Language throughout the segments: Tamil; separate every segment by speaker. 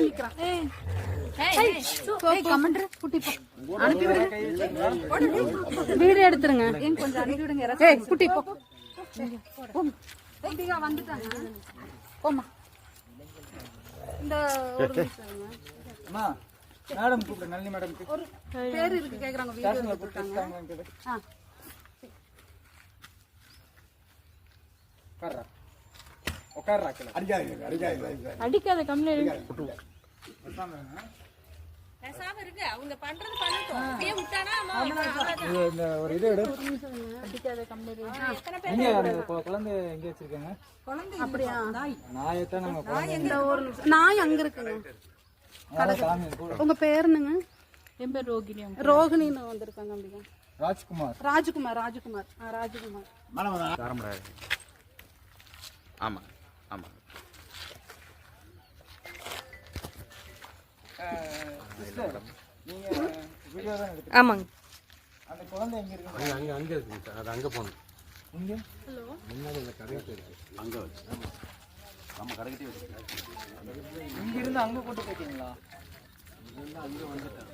Speaker 1: நிக்கிறான். கமெண்டர் குட்டி போ, அனுப்பி விடுங்க. வீடியோ எடுத்துருங்க. கொஞ்சம் அனுப்பி விடுங்க. குட்டி போ, வந்துட்டாங்க. போமா. இந்த ஒரு
Speaker 2: மேடம் கூப்பிடு, நளினி மேடம்
Speaker 1: ஒரு பேர் இருக்கு கேக்குறாங்க. வீடியோ போட்டாங்க. அடிக்காத கம்மியா
Speaker 3: இருக்கு. அவங்க பண்றது பண்ணட்டும். அப்படியே விட்டானா
Speaker 2: ஒரு இது எடு.
Speaker 1: அடிக்காத கம்மியா.
Speaker 2: குழந்தை எங்க வச்சிருக்காங்க?
Speaker 1: குழந்தை அப்படியா?
Speaker 2: நாயத்தான் நம்ம
Speaker 1: இந்த ஒரு நாய் அங்க இருக்குங்க. உங்க பேர் என்னங்க?
Speaker 3: என் பேர் ரோகிணி.
Speaker 1: ரோகிணின்னு வந்திருக்காங்க. அப்படிங்க.
Speaker 2: ராஜ்குமார்.
Speaker 1: ராஜ்குமார். ராஜ்குமார். ராஜ்குமார்.
Speaker 4: ஆமா ஆமா.
Speaker 3: ஆமாங்க.
Speaker 2: அந்த குழந்தை எங்க இருக்கு?
Speaker 5: அங்க இருக்கு. அது அங்க போணும்.
Speaker 2: இங்க
Speaker 5: முன்னாடி அந்த கடையில இருக்கு.
Speaker 4: அங்க வச்சு நம்ம கடைக்கிட்டே வச்சு
Speaker 2: இங்க இருந்து அங்க கொண்டு போயிட்டீங்களா?
Speaker 5: அங்க வந்துட்டேன்.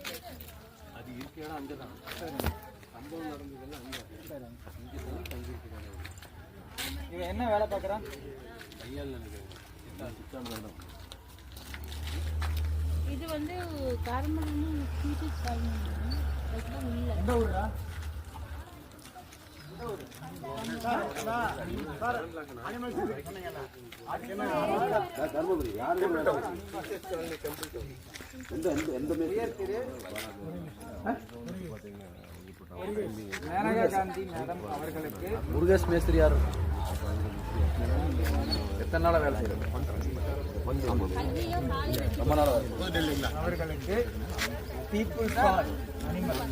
Speaker 5: அது இருக்க இடம் அங்கதான். சம்பவம் நடந்ததெல்லாம் அங்க. இங்க தான் தங்கி இருக்கிறாங்க.
Speaker 2: இவன் என்ன வேலை பார்க்கறான்?
Speaker 5: கையால் நினைக்கிறேன்.
Speaker 3: இது வந்து காரமடன்னு டீச்சர்ஸ் காலனி.
Speaker 2: எந்த ஊரா? மேனகா காந்தி மேடம் அவர்களுக்கு
Speaker 4: முருகேஷ் மேஸ்திரி யார்? எத்தனை நாளா வேலை செய்யறது?
Speaker 2: ரொம்ப நாளா அவர்களுக்கு பீப்புள்ஸ் ஃபார் அனிமல்